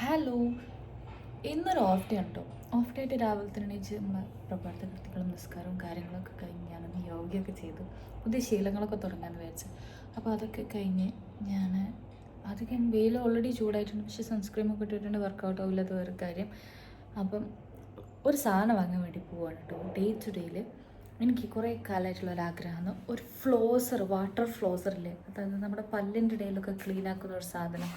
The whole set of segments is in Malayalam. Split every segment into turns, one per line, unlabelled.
ഹലോ, ഇന്നൊരു ഓഫ് ഡേ ഉണ്ടോ? ഓഫ് ഡേ ആയിട്ട് രാവിലെ തന്നെ എണീച്ച് നമ്മളെ പ്രഭാത കൃത്യങ്ങളും നിസ്കാരവും കാര്യങ്ങളൊക്കെ കഴിഞ്ഞ് ഞാനൊന്ന് യോഗയൊക്കെ ചെയ്തു പുതിയ ശീലങ്ങളൊക്കെ തുടങ്ങാമെന്ന് വിചാരിച്ചു. അപ്പോൾ അതൊക്കെ കഴിഞ്ഞ് ഞാൻ അധികം വെയിൽ ഓൾറെഡി ചൂടായിട്ടുണ്ട്, പക്ഷേ സൺസ്ക്രീമൊക്കെ ഇട്ടിട്ടുണ്ട്. വർക്കൗട്ട് ആവില്ലാത്ത വേറെ കാര്യം. അപ്പം ഒരു സാധനം വാങ്ങാൻ വേണ്ടി പോവാണ് കേട്ടോ. ഡേ ടു ഡേയിൽ എനിക്ക് കുറേ കാലമായിട്ടുള്ളൊരാഗ്രഹമാണ് ഒരു ഫ്ലോസർ, വാട്ടർ ഫ്ലോസർ ഇല്ലേ, അതായത് നമ്മുടെ പല്ലിൻ്റെ ഇടയിലൊക്കെ ക്ലീൻ ആക്കുന്ന ഒരു സാധനം,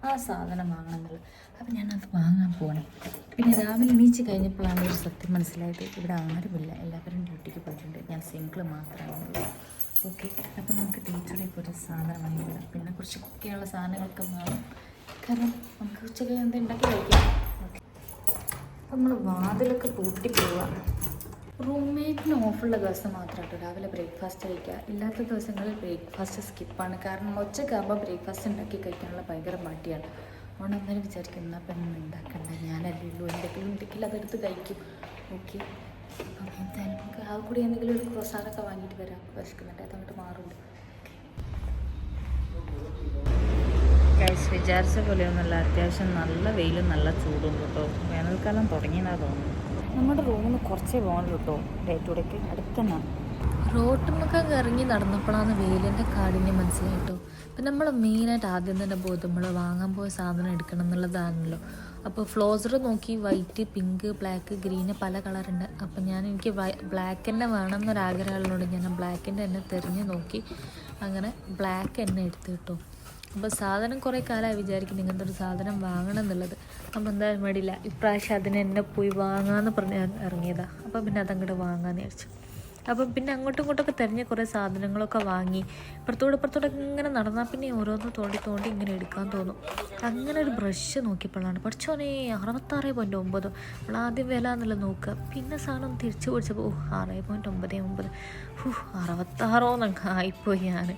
ആ സാധനം വാങ്ങണം എന്നുള്ളത്. അപ്പം ഞാനത് വാങ്ങാൻ പോകണം. പിന്നെ രാവിലെ എണീച്ച് കഴിഞ്ഞപ്പോഴാണ് ഒരു സത്യം മനസ്സിലായത്, ഇവിടെ ആരുമില്ല, എല്ലാവരും ഡ്യൂട്ടിക്ക് പോയിട്ടുണ്ട്, ഞാൻ സിംഗിൾ മാത്രമാണ്. ഓക്കെ, അപ്പോൾ നമുക്ക് ഡേ ടു ഡേ ഇപ്പോൾ ഒരു സാധനം വാങ്ങിക്കണം. പിന്നെ കുറച്ചൊക്കെയുള്ള സാധനങ്ങളൊക്കെ വാങ്ങും, കാരണം നമുക്ക് ഉച്ചയ്ക്ക് എന്ത് ഉണ്ടാക്കി കഴിക്കാം. ഓക്കെ, അപ്പം നമ്മൾ വാതിലൊക്കെ പൂട്ടി പോവാം. റൂംമേറ്റിന് ഓഫുള്ള ദിവസം മാത്രമായിട്ട് രാവിലെ ബ്രേക്ക്ഫാസ്റ്റ് കഴിക്കുക, ഇല്ലാത്ത ദിവസങ്ങളിൽ ബ്രേക്ക്ഫാസ്റ്റ് സ്കിപ്പാണ്. കാരണം ഉച്ചയ്ക്കാകുമ്പോൾ ബ്രേക്ക്ഫാസ്റ്റ് ഉണ്ടാക്കി കഴിക്കാനുള്ള ഭയങ്കര മടിയാണ്. അതുകൊണ്ട് അന്നേരം വിചാരിക്കും എന്നാൽ പെണ്ണ് ഉണ്ടാക്കണ്ട, ഞാനല്ലേ ഉള്ളൂ, എന്തെങ്കിലും അതെടുത്ത് കഴിക്കും. ഓക്കെ, അപ്പം എന്തായാലും നമുക്ക് ആ കൂടി എന്തെങ്കിലും ഒരു ക്രോസാറൊക്കെ വാങ്ങിയിട്ട് വരാം. വിശക്കുന്നുണ്ട്, അതങ്ങോട്ട് മാറുള്ളൂ. വിചാരിച്ച പോലെയൊന്നുമല്ല, അത്യാവശ്യം നല്ല വെയിലും നല്ല ചൂടും കേട്ടോ. വേനൽക്കാലം തുടങ്ങിയെന്നാണ് തോന്നുന്നു. നമ്മുടെ റൂമിൽ നിന്ന് കുറച്ചേ പോകണല്ലോ കേട്ടോ, ഡേ ടു ഡേക്ക് അടുത്തന്നെ. റോട്ടുമൊക്കെ ഇറങ്ങി നടന്നപ്പോഴാണ് വെയിലിൻ്റെ കാഠിന്യം മനസ്സിലായിട്ടോ. പിന്നെ നമ്മൾ മെയിനായിട്ട് ആദ്യം തന്നെ പോയത് നമ്മൾ വാങ്ങാൻ പോയ സാധനം എടുക്കണം എന്നുള്ളതാണല്ലോ. അപ്പോൾ ഫ്ലോസർ നോക്കി, വൈറ്റ്, പിങ്ക്, ബ്ലാക്ക്, ഗ്രീന് പല കളറുണ്ട്. അപ്പം എനിക്ക് ബ്ലാക്ക് തന്നെ വേണം എന്നൊരാഗ്രഹമുള്ളതുകൊണ്ട് ഞാൻ ബ്ലാക്കിൻ്റെ തന്നെ തിരഞ്ഞ് നോക്കി, അങ്ങനെ ബ്ലാക്ക് തന്നെ എടുത്ത് കിട്ടും. അപ്പോൾ സാധനം കുറേ കാലമായി വിചാരിക്കുന്നു ഇങ്ങനത്തെ ഒരു സാധനം വാങ്ങണം എന്നുള്ളത്. അപ്പോൾ എന്തായാലും വേണ്ടിയില്ല, ഇപ്രാവശ്യം അതിന് എന്നെ പോയി വാങ്ങാമെന്ന് പറഞ്ഞ് ഇറങ്ങിയതാണ്. അപ്പോൾ പിന്നെ അതങ്ങോട്ട് വാങ്ങാമെന്ന് വിചാരിച്ചു. അപ്പം പിന്നെ അങ്ങോട്ടും ഇങ്ങോട്ടൊക്കെ തിരഞ്ഞ കുറേ സാധനങ്ങളൊക്കെ വാങ്ങി ഇപ്പുറത്തോടെ ഇങ്ങനെ നടന്നാൽ പിന്നെ ഓരോന്ന് തോണ്ടി ഇങ്ങനെ എടുക്കാൻ തോന്നും. അങ്ങനെ ഒരു ബ്രഷ് നോക്കിയപ്പോഴാണ് പഠിച്ചോനെ 66.9. നമ്മൾ ആദ്യം വില എന്നുള്ളത് നോക്കുക, പിന്നെ സാധനം തിരിച്ചു പിടിച്ചപ്പോൾ 6.99. 66 എന്നൊക്കെ ആയിപ്പോയി ഞാൻ.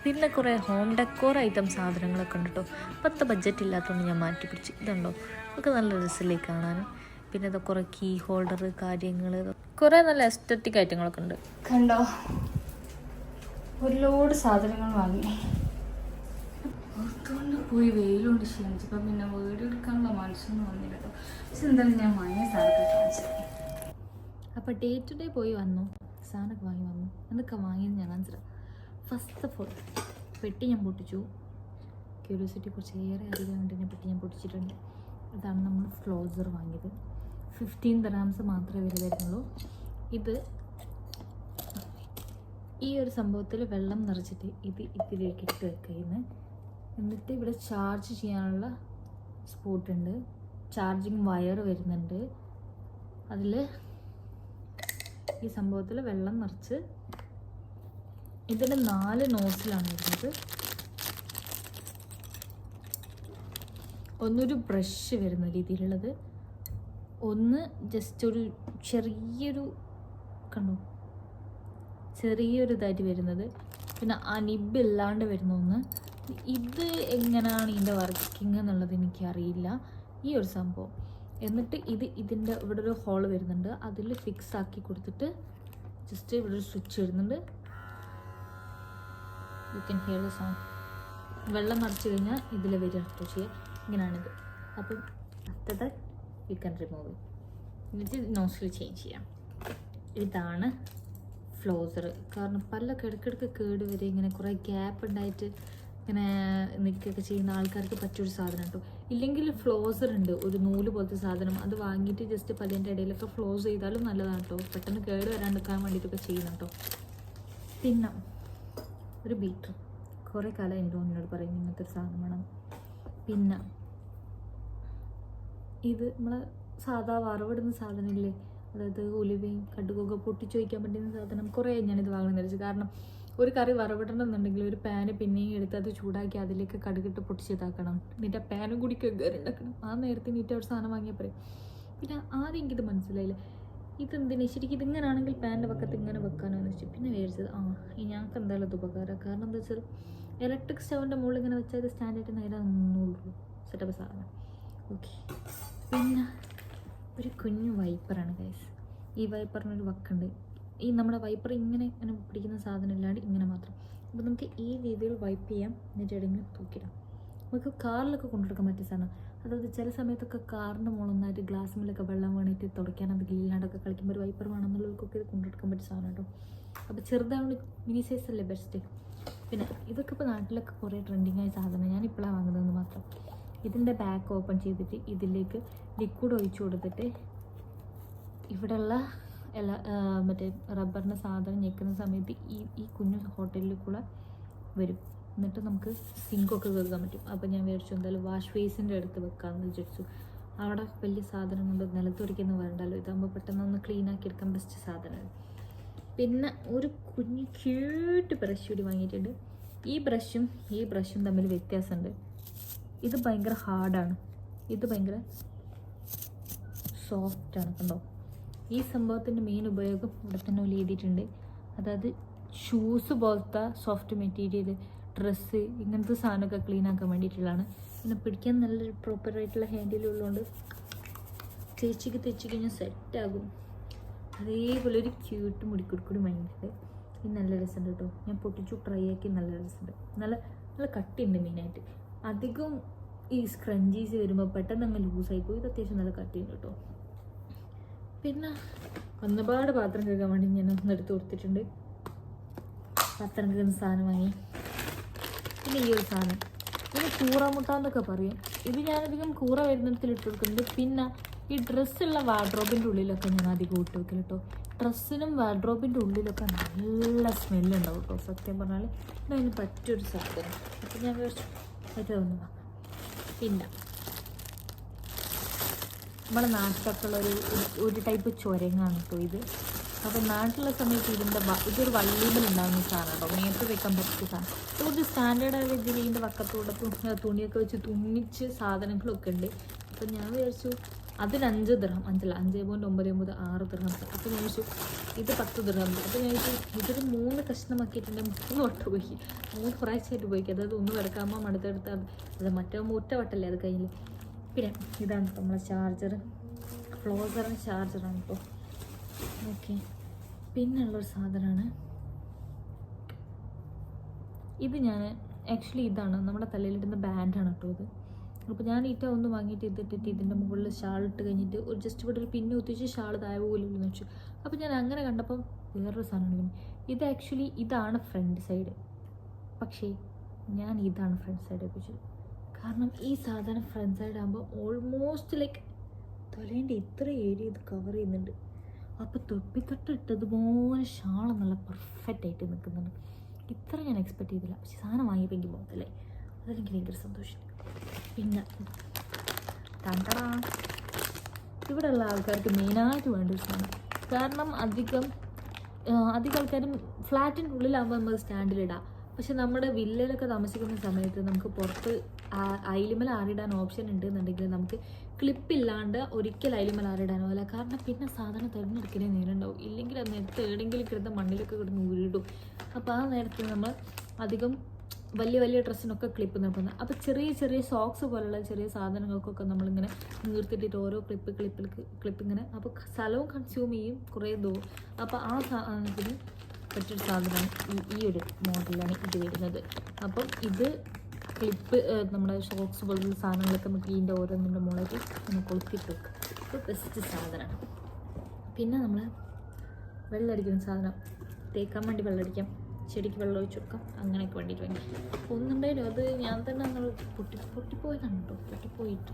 പിന്നെ കുറേ ഹോം ഡെക്കോർ ഐറ്റം സാധനങ്ങളൊക്കെ ഉണ്ട് കേട്ടോ. പത്ത് ബഡ്ജറ്റ് ഇല്ലാത്തതുകൊണ്ട് ഞാൻ മാറ്റി പിടിച്ചു. ഇതുണ്ടോ, ഒക്കെ നല്ല രസമില്ലേ കാണാനും. പിന്നെ ഇത് കുറേ കീ ഹോൾഡർ കാര്യങ്ങൾ, കുറേ നല്ല എസ്തറ്റിക് ഐറ്റങ്ങളൊക്കെ ഉണ്ട്. കണ്ടോ, ഒരു ലോഡ് സാധനങ്ങൾ വാങ്ങി. പുറത്തുകൊണ്ട് പോയി വെയിലുകൊണ്ട് ക്ഷീണിച്ചപ്പോൾ പിന്നെ വീട് എടുക്കാനുള്ള മനസ്സൊന്നും വന്നില്ല കേട്ടോ. പക്ഷെ എന്തായാലും ഞാൻ വാങ്ങിയ സാധനമൊക്കെ കാണിച്ചത്. അപ്പോൾ ഡേ ടു ഡേ പോയി വന്നു, സാധനമൊക്കെ വാങ്ങി വന്നു. എന്തൊക്കെ വാങ്ങിയെന്ന് ഞാൻ കാണിച്ചിട്ട്. ഫസ്റ്റ് ഓഫ് ഓൾ പെട്ടി ഞാൻ പൊട്ടിച്ചു. ക്യൂരിയോസിറ്റി കുറച്ചേറെ അധികം ഉണ്ടെങ്കിൽ പെട്ടി ഞാൻ പൊട്ടിച്ചിട്ടുണ്ട്. ഇതാണ് നമ്മൾ ഫ്ലോസർ വാങ്ങിയത്. 15 dirhams മാത്രമേ വില വരുന്നുള്ളൂ. ഇത് ഈ ഒരു സംഭവത്തിൽ വെള്ളം നിറച്ചിട്ട് ഇതിലേക്ക് ഇട്ട് വെക്കുന്നു. എന്നിട്ട് ഇവിടെ ചാർജ് ചെയ്യാനുള്ള സ്പോട്ടുണ്ട്, ചാർജിങ് വയർ വരുന്നുണ്ട്. അതിൽ ഈ സംഭവത്തിൽ വെള്ളം നിറച്ച് ഇതിൽ 4 നോസിലാണ് വരുന്നത്. ഒന്നൊരു ബ്രഷ് വരുന്ന രീതിയിലുള്ളത്, ഒന്ന് ജസ്റ്റ് ഒരു ചെറിയൊരു ഇതായിട്ട് വരുന്നത്, പിന്നെ ആ നിബ് ഇല്ലാണ്ട് വരുന്ന ഒന്ന്. ഇത് എങ്ങനെയാണ് ഇതിൻ്റെ വർക്കിംഗ് എന്നുള്ളത് എനിക്കറിയില്ല, ഈ ഒരു സംഭവം. എന്നിട്ട് ഇതിൻ്റെ ഇവിടെ ഒരു ഹോൾ വരുന്നുണ്ട്, അതിൽ ഫിക്സ് ആക്കി കൊടുത്തിട്ട് ജസ്റ്റ് ഇവിടെ ഒരു സ്വിച്ച് വരുന്നുണ്ട്. You can hear the sound. വെള്ളം നിറച്ച് കഴിഞ്ഞാൽ ഇതിൽ വരിക ചെയ്യുക, ഇങ്ങനെയാണിത്. അപ്പം after that you can remove എന്നിട്ട് നോസിൽ ചേഞ്ച് ചെയ്യാം. ഇതാണ് ഫ്ലോസർ. കാരണം പല്ലൊക്കെ ഇടയ്ക്കിടയ്ക്ക് കേട് വരെ, ഇങ്ങനെ കുറേ ഗ്യാപ്പ് ഉണ്ടായിട്ട് ഇങ്ങനെ നിൽക്കുകയൊക്കെ ചെയ്യുന്ന ആൾക്കാർക്ക് പറ്റിയൊരു സാധനം കേട്ടോ. ഇല്ലെങ്കിൽ ഫ്ലോസർ ഉണ്ട്, ഒരു നൂല് പോലത്തെ സാധനം, അത് വാങ്ങിയിട്ട് ജസ്റ്റ് പല്ലിൻ്റെ ഇടയിലൊക്കെ ഫ്ലോസ് ചെയ്താലും നല്ലതാണ് കേട്ടോ. പെട്ടെന്ന് കേട് വരാണ്ടിരിക്കാൻ വേണ്ടിയിട്ടൊക്കെ ചെയ്യുന്നു കേട്ടോ. പിന്നെ ഒരു ബീറ്റർ, കുറേ കാലം എൻ്റെ മുന്നോട് പറയും ഇങ്ങനത്തെ ഒരു സാധനം വേണം. പിന്നെ ഇത് നമ്മൾ സാധാ വറവിടുന്ന സാധനമില്ലേ, അതായത് ഉലുവയും കടുകൊക്കെ പൊട്ടിച്ച് വയ്ക്കാൻ പറ്റുന്ന സാധനം. കുറേ ഞാനിത് വാങ്ങണമെന്ന് വിചാരിച്ചു. കാരണം ഒരു കറി വറവിടണമെന്നുണ്ടെങ്കിൽ ഒരു പാന് പിന്നെയും എടുത്ത് അത് ചൂടാക്കി അതിലേക്ക് കടുകിട്ട് പൊട്ടിച്ചിതാക്കണം, എന്നിട്ട് ആ പാനും കൂടി കയറുണ്ടാക്കണം. ആ നേരത്തെ നീറ്റ് ഒരു സാധനം വാങ്ങിയാൽ പറയും. പിന്നെ ആദ്യം എനിക്കിത് മനസ്സിലായില്ല, ഇതെന്തിനാ ശരിക്കും ഇതിങ്ങനാണെങ്കിൽ പാൻ്റെ പക്കത്ത് ഇങ്ങനെ വെക്കാനോന്ന് വെച്ചു. പിന്നെ വിചാരിച്ചത് ഞങ്ങൾക്ക് എന്തായാലും ഇത് ഉപകാരം. കാരണം എന്താ വെച്ചാൽ ഇലക്ട്രിക് സ്റ്റൗവിൻ്റെ മുകളിൽ ഇങ്ങനെ വെച്ചാൽ ഇത് സ്റ്റാൻഡായിട്ട് നേരെ നിന്നുള്ളൂ, സെറ്റപ്പ് സാധനം. ഓക്കെ, പിന്നെ ഒരു കുഞ്ഞു വൈപ്പറാണ് ഗൈസ്. ഈ വൈപ്പറിനൊരു വക്കുണ്ട്. ഈ നമ്മുടെ വൈപ്പർ ഇങ്ങനെ പിടിക്കുന്ന സാധനം ഇല്ലാണ്ട് ഇങ്ങനെ മാത്രം. അപ്പോൾ നമുക്ക് ഈ രീതിയിൽ വൈപ്പ് ചെയ്യാം, എന്നിട്ട് എവിടെയെങ്കിലും തൂക്കിടാം. നമുക്ക് കാറിലൊക്കെ കൊണ്ടുകൊടുക്കാൻ പറ്റിയ സാധനം. അതായത് ചില സമയത്തൊക്കെ കാറിൻ്റെ മുകളിൽ ഗ്ലാസ്സിലൊക്കെ വെള്ളം വേണിയിട്ട് തുടയ്ക്കാൻ അത് ഇല്ലാണ്ടൊക്കെ കളിക്കുമ്പോൾ ഒരു വൈപ്പർ വേണമെന്നുള്ളവർക്കൊക്കെ ഇത് കൊണ്ടുകൊടുക്കാൻ പറ്റിയ സാധനം കേട്ടോ. അപ്പോൾ ചെറുതാവുന്ന മിനി സൈസ് അല്ലേ ബെസ്റ്റ്. പിന്നെ ഇതൊക്കെ ഇപ്പോൾ നാട്ടിലൊക്കെ കുറേ ട്രെൻഡിങ് ആയ സാധനം, ഞാൻ ഇപ്പോഴാണ് വാങ്ങുന്നതെന്ന് മാത്രം. ഇതിൻ്റെ ബാക്ക് ഓപ്പൺ ചെയ്തിട്ട് ഇതിലേക്ക് ലിക്വിഡ് ഒഴിച്ചു കൊടുത്തിട്ട് ഇവിടെയുള്ള എല്ലാ മറ്റേ റബ്ബറിൻ്റെ സാധനം ഞെക്കുന്ന സമയത്ത് ഈ കുഞ്ഞു ഹോട്ടലിൽ കൂടെ വരും. എന്നിട്ട് നമുക്ക് സിങ്കൊക്കെ കഴുകാൻ പറ്റും. അപ്പോൾ ഞാൻ വിചാരിച്ചു എന്തായാലും വാഷ് ബേസിൻ്റെ അടുത്ത് വെക്കാമെന്ന് വിചാരിച്ചു. അവിടെ വലിയ സാധനം കൊണ്ട് നിലത്തൊടിക്കുന്ന വരണ്ടല്ലോ, ഇതാകുമ്പോൾ പെട്ടെന്ന് ഒന്ന് ക്ലീൻ ആക്കി എടുക്കാൻ ബെസ്റ്റ് സാധനമാണ്. പിന്നെ ഒരു കുഞ്ഞ് ക്യൂട്ട് ബ്രഷ് കൂടി വാങ്ങിയിട്ടുണ്ട്. ഈ ബ്രഷും തമ്മിൽ വ്യത്യാസമുണ്ട്. ഇത് ഭയങ്കര ഹാർഡാണ്, ഇത് ഭയങ്കര സോഫ്റ്റാണ്. കണ്ടോ, ഈ സംഭവത്തിൻ്റെ മെയിൻ ഉപയോഗം ഇവിടെ തന്നെ എഴുതിയിട്ടുണ്ട്. അതായത് ഷൂസ് പോലത്തെ സോഫ്റ്റ് മെറ്റീരിയൽ, ഡ്രസ്സ്, ഇങ്ങനത്തെ സാധനമൊക്കെ ക്ലീൻ ആക്കാൻ വേണ്ടിയിട്ടുള്ളതാണ്. പിന്നെ പിടിക്കാൻ നല്ലൊരു പ്രോപ്പറായിട്ടുള്ള ഹാൻഡിലുള്ളതുകൊണ്ട് തേച്ച് കഴിഞ്ഞാൽ സെറ്റാകും. അതേപോലെ ഒരു ക്യൂട്ട് മുടിക്കുടുക്കൂടി വാങ്ങിയിട്ട് ഇത് നല്ല രസമുണ്ട് കേട്ടോ. ഞാൻ പൊട്ടിച്ചു ട്രൈ ആക്കി, നല്ല രസമുണ്ട്. നല്ല നല്ല കട്ടിയുണ്ട്. മെയിനായിട്ട് അധികം ഈ സ്ക്രഞ്ചീസ് വരുമ്പോൾ പെട്ടെന്ന് അങ്ങ് ലൂസായി പോയി. ഇത് അത്യാവശ്യം നല്ല കട്ടിയുണ്ട് കേട്ടോ. പിന്നെ ഒരുപാട് പാത്രം കഴുകാൻ വേണ്ടി ഞാൻ ഒന്നെടുത്ത് കൊടുത്തിട്ടുണ്ട്. പാത്രം കഴുകുന്ന സാധനം വാങ്ങി. പിന്നെ ഈ ഒരു സാധനം, ഇത് കൂറമുട്ട എന്നൊക്കെ പറയും. ഇത് ഞാനധികം കൂറ വരുന്നിടത്തിൽ ഇട്ട് കൊടുക്കുന്നുണ്ട്. പിന്നെ ഈ ഡ്രസ്സുള്ള വാർഡ്രോബിൻ്റെ ഉള്ളിലൊക്കെ ഞാൻ അധികം ഇട്ട് വെക്കൽ കേട്ടോ. ഡ്രസ്സിനും വാർഡ്രോബിൻ്റെ ഉള്ളിലൊക്കെ നല്ല സ്മെല്ലുണ്ടാവും കേട്ടോ. സത്യം പറഞ്ഞാൽ അതിന് പറ്റിയൊരു സാധനം. അപ്പം ഞാൻ അത് ഒന്ന് വാങ്ങാം. പിന്നെ നമ്മുടെ നാട്ടിലൊക്കെ ഉള്ള ഒരു ടൈപ്പ് ചുരങ്ങാണ് കേട്ടോ ഇത്. അപ്പോൾ നാട്ടിലുള്ള സമയത്ത് ഇതൊരു വള്ളിയിലുണ്ടാകുന്ന സാധനം കേട്ടോ. മേത്ത് വെക്കാൻ പറ്റിയ സാധനം. കുറച്ച് സ്റ്റാൻഡേർഡായ രീതിയിൽ ഇതിൻ്റെ വക്കത്തോടെ തുണിയൊക്കെ വെച്ച് തുന്നിച്ച് സാധനങ്ങളൊക്കെ ഉണ്ട്. അപ്പോൾ ഞാൻ വിചാരിച്ചു അതിന് 5 ദിർഹം, 5.99 6 ദിർഹം. അപ്പോൾ ഞാൻ വിചാരിച്ചു ഇത് 10 ദിർഹം. അപ്പോൾ ഞാൻ വിചാരിച്ചു ഇതൊരു 3 കഷ്ണമാക്കിയിട്ടുണ്ടെങ്കിൽ 3 വട്ടം പോയി, 3 പ്രാവശ്യമായിട്ട് പോയിക്കും. അതായത് ഒന്ന് കിടക്കാമ്പോൾ അടുത്തെടുത്ത് അത് മറ്റേ ഒറ്റ വട്ടല്ലേ അത് കയ്യിൽ. പിന്നെ ഇതാണ് നമ്മളെ ചാർജർ, ഫ്ലോസറിൻ്റെ ചാർജറാണ് ഇപ്പോൾ. ഓക്കെ, പിന്നുള്ളൊരു സാധനമാണ് ഇത്. ഞാൻ ആക്ച്വലി ഇതാണ് നമ്മുടെ തലയിലിടുന്ന ബാൻഡാണ് കേട്ടോ ഇത്. അപ്പോൾ ഞാൻ ഒന്ന് വാങ്ങിയിട്ട് ഇതിട്ടിട്ട് ഇതിൻ്റെ മുകളിൽ ഷാൾ ഇട്ട് കഴിഞ്ഞിട്ട് ഒരു ജസ്റ്റ് ഇവിടെ ഒരു പിന്ന് കുത്തിച്ച് ഷാൾ താഴെ പോലെന്ന് വെച്ചു. അപ്പോൾ ഞാൻ അങ്ങനെ കണ്ടപ്പം വേറൊരു സാധനമാണ്. ഇത് ആക്ച്വലി ഇതാണ് ഫ്രണ്ട് സൈഡ്, പക്ഷേ ഞാൻ ഇതാണ് ഫ്രണ്ട് സൈഡ് വെച്ചത്. കാരണം ഈ സാധനം ഫ്രണ്ട് സൈഡ് ആകുമ്പോൾ ഓൾമോസ്റ്റ് ലൈക്ക് തലേൻ്റെ ഇത്ര ഏരിയ ഇത് കവർ ചെയ്യുന്നുണ്ട്. അപ്പോൾ തൊപ്പിത്തൊട്ട് ഇട്ടതുപോലെ ഷാൾ നല്ല പെർഫെക്റ്റ് ആയിട്ട് നിൽക്കുന്നുണ്ട്. ഇത്ര ഞാൻ എക്സ്പെക്ട് ചെയ്തില്ല. പക്ഷെ സാധനം വാങ്ങിയപ്പോൾ എനിക്ക് പോകത്തല്ലേ, അതെനിക്ക് ഭയങ്കര സന്തോഷം. പിന്നെ ഇവിടെയുള്ള ആൾക്കാർക്ക് മെയിനായിട്ട് വേണ്ട ഒരു സാധനം. കാരണം അധികം ആൾക്കാരും ഫ്ലാറ്റിൻ്റെ ഉള്ളിലാകുമ്പോൾ നമ്മൾ സ്റ്റാൻഡിലിടാം. പക്ഷെ നമ്മുടെ വില്ലയിലൊക്കെ താമസിക്കുന്ന സമയത്ത് നമുക്ക് പുറത്ത് അയിലുമൽ ആറിടാൻ ഓപ്ഷൻ ഉണ്ട് എന്നുണ്ടെങ്കിൽ നമുക്ക് ക്ലിപ്പില്ലാണ്ട് ഒരിക്കൽ അയിലുമൽ ആറിടാനോ അല്ല. കാരണം പിന്നെ സാധനം തിരഞ്ഞെടുക്കലേ നേരമുണ്ടാവും. ഇല്ലെങ്കിൽ അത് നേരത്തെ എവിടെയെങ്കിലും കിടന്ന മണ്ണിലൊക്കെ കിടന്ന് ഊരിടും. അപ്പോൾ ആ നേരത്ത് നമ്മൾ അധികം വലിയ ഡ്രസ്സിനൊക്കെ ക്ലിപ്പ് നിർത്തുന്നത്. അപ്പോൾ ചെറിയ സോക്സ് പോലുള്ള ചെറിയ സാധനങ്ങൾക്കൊക്കെ നമ്മളിങ്ങനെ നീർത്തിട്ടിട്ട് ഓരോ ക്ലിപ്പിങ്ങനെ അപ്പോൾ സ്ഥലവും കൺസ്യൂം ചെയ്യും കുറേ ദൂരം. അപ്പോൾ ആ സാധനത്തിന് പറ്റിയൊരു സാധനമാണ് ഈ ഒരു മോഡലാണ് ഇത് വരുന്നത്. അപ്പം ഇത് ക്ലിപ്പ് നമ്മുടെ ഷോക്സ് പോലുള്ള സാധനങ്ങളൊക്കെ നമുക്ക് ഇതിൻ്റെ ഓരോന്നിൻ്റെ മുകളിലേക്ക് നമ്മൾ കൊളുത്തിട്ട് വെക്കും. അപ്പോൾ ബെസ്റ്റ് സാധനമാണ്. പിന്നെ നമ്മൾ വെള്ളമടിക്കുന്ന സാധനം, തേക്കാൻ വേണ്ടി വെള്ളമടിക്കാം, ചെടിക്ക് വെള്ളം ഒഴിച്ച് കൊടുക്കാം, അങ്ങനെയൊക്കെ വേണ്ടിയിട്ട് വാങ്ങി. ഒന്നുണ്ടായാലും അത് ഞാൻ തന്നെ നമ്മൾ പൊട്ടിപ്പോയതാണ് കേട്ടോ, പൊട്ടിപ്പോയിട്ട്.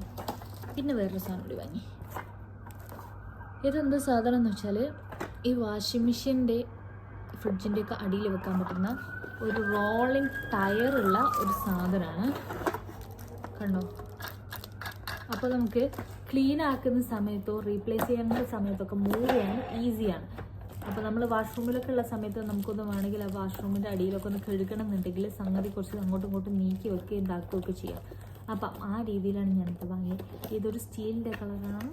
പിന്നെ വേറൊരു സാധനം കൂടി വാങ്ങി. ഇതെന്ത് സാധനം എന്ന് വെച്ചാൽ ഈ വാഷിംഗ് മെഷീൻ്റെ ഫ്രിഡ്ജിൻ്റെയൊക്കെ അടിയിൽ വെക്കാൻ പറ്റുന്ന ഒരു റോളിംഗ് ടയറുള്ള ഒരു സാധനമാണ്. കണ്ടോ, അപ്പോൾ നമുക്ക് ക്ലീൻ ആക്കുന്ന സമയത്തോ റീപ്ലേസ് ചെയ്യുന്ന സമയത്തൊക്കെ മൂവ് ചെയ്യാൻ ഈസിയാണ്. അപ്പോൾ നമ്മൾ വാഷ്റൂമിലൊക്കെ ഉള്ള സമയത്ത് നമുക്കൊന്ന് വേണമെങ്കിൽ ആ വാഷ്റൂമിൻ്റെ അടിയിലൊക്കെ ഒന്ന് കഴുകണം എന്നുണ്ടെങ്കിൽ സംഗതി കുറച്ച് അങ്ങോട്ടും ഇങ്ങോട്ടും നീക്കി വെക്കുകയും ഇതാക്കുകയൊക്കെ ചെയ്യാം. അപ്പം ആ രീതിയിലാണ് ഞാനിപ്പോൾ വാങ്ങിയത്. ഇതൊരു സ്റ്റീലിൻ്റെ കളറാണ്.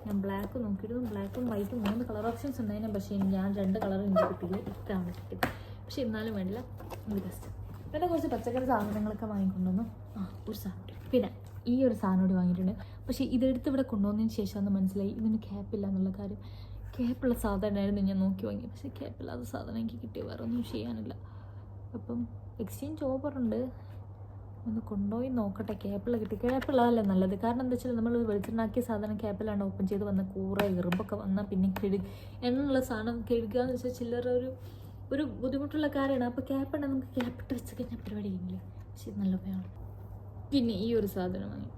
ഞാൻ ബ്ലാക്ക് നോക്കിയിരുന്നു, ബ്ലാക്കും വൈറ്റും 3 കളർ ഓപ്ഷൻസ് ഉണ്ടായിരുന്നു. പക്ഷേ ഞാൻ 2 കളർ എനിക്ക് കിട്ടിയില്ല, ഇത്രയാണ് കിട്ടിയത്. പക്ഷെ എന്നാലും വേണ്ടില്ല, ഇത് ബെസ്റ്റ്. പിന്നെ കുറച്ച് പച്ചക്കറി സാധനങ്ങളൊക്കെ വാങ്ങിക്കൊണ്ടുവന്നു. ഒരു സാധനം, പിന്നെ ഈ ഒരു സാധനം കൂടി വാങ്ങിയിട്ടുണ്ട്. പക്ഷേ ഇതെടുത്ത് ഇവിടെ കൊണ്ടുവന്നതിന് ശേഷമാണ് മനസ്സിലായി ഇതിന് ക്യാപ്പില്ല എന്നുള്ള കാര്യം. ക്യാപ്പുള്ള സാധനമായിരുന്നു ഞാൻ നോക്കി വാങ്ങി. പക്ഷേ ക്യാപ്പില്ലാത്ത സാധനം എനിക്ക് കിട്ടിയ വേറെ ഒന്നും ചെയ്യാനില്ല. അപ്പം എക്സ്ചേഞ്ച് ഓഫറുണ്ട്, ഒന്ന് കൊണ്ടുപോയി നോക്കട്ടെ. ക്യാപ്പിൽ കിട്ടി. ക്യാപ്പുള്ളതല്ലേ നല്ലത്. കാരണം എന്താ വെച്ചാൽ നമ്മൾ വെളിച്ചെണ്ണാക്കിയ സാധനം ക്യാപ്പിലാണ് ഓപ്പൺ ചെയ്ത് വന്ന കൂറ എറുമ്പൊക്കെ വന്നാൽ പിന്നെ എണ്ണുള്ള സാധനം കഴുകുക എന്ന് വെച്ചാൽ ചില്ലറ ഒരു ബുദ്ധിമുട്ടുള്ള കാര്യമാണ്. അപ്പോൾ ക്യാപ്പുണ്ടെങ്കിൽ നമുക്ക് ക്യാപ്പിട്ട് വെച്ച് കഴിഞ്ഞാൽ പരിപാടി കഴിഞ്ഞില്ല. പക്ഷേ ഇത് നല്ല ഉപയോഗമാണ്. പിന്നെ ഈ ഒരു സാധനം വാങ്ങി.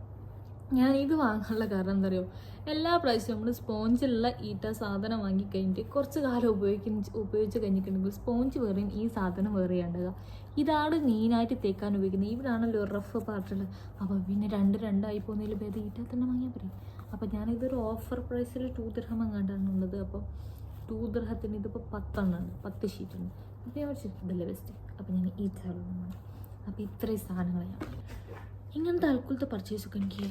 ഞാൻ ഇത് വാങ്ങാനുള്ള കാരണം എന്താ പറയുക, എല്ലാ പ്രാവശ്യവും നമ്മൾ സ്പോഞ്ചുള്ള സാധനം വാങ്ങിക്കഴിഞ്ഞിട്ട് കുറച്ച് കാലം ഉപയോഗിച്ച് കഴിഞ്ഞിട്ടുണ്ടെങ്കിൽ സ്പോഞ്ച് വേറെയും ഈ സാധനം വേറെയുണ്ടാകുക. ഇതാണ് മെയിനായിട്ട് തേക്കാൻ ഉപയോഗിക്കുന്നത്. ഇവിടാണല്ലോ റഫ് പാർട്ടുള്ളത്. അപ്പോൾ പിന്നെ രണ്ടായി പോകുന്നതിൽ ഭേദം തന്നെ വാങ്ങിയാൽ പറയും. അപ്പോൾ ഞാനിതൊരു ഓഫർ പ്രൈസിൽ 2 ദിർഹം എങ്ങാണ്ടാണുള്ളത്. അപ്പോൾ 2 ദിർഹത്തിന് ഇതിപ്പോൾ 10 എണ്ണമുണ്ട്, 10 ഷീറ്റുണ്ട്. അപ്പോൾ ഞാൻ വെച്ചിട്ട് ഇതല്ലേ ബെസ്റ്റ്. അപ്പോൾ ഞാൻ ഈ സാധനം. അപ്പോൾ ഇത്രയും സാധനങ്ങൾ ഞാൻ ഇങ്ങനത്തെ ആൾക്കുലത്തെ പർച്ചേസൊക്കെ എനിക്ക്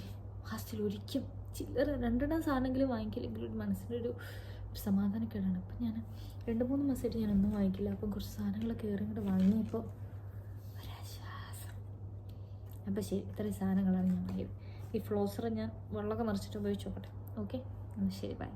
ലാസ്റ്റിൽ ഒരിക്കലും ചില്ലറ 2 സാധനമെങ്കിലും വാങ്ങിക്കില്ലെങ്കിൽ ഒരു മനസ്സിനൊരു സമാധാനക്കേടാണ്. അപ്പം ഞാൻ 2-3 മാസമായിട്ട് ഞാനൊന്നും വാങ്ങിക്കില്ല. അപ്പം കുറച്ച് സാധനങ്ങളൊക്കെ ഏറെ ഇങ്ങോട്ട് വാങ്ങിയപ്പോൾ ഒരാശ്വാസം. അപ്പം ശരി, ഇത്രയും സാധനങ്ങളാണ് ഞാൻ വാങ്ങിയത്. ഈ ഫ്ലോസർ ഞാൻ വെള്ളമൊക്കെ നിറച്ചിട്ട് ഉപയോഗിച്ച് നോക്കട്ടെ. ഓക്കെ, ശരി, ബൈ.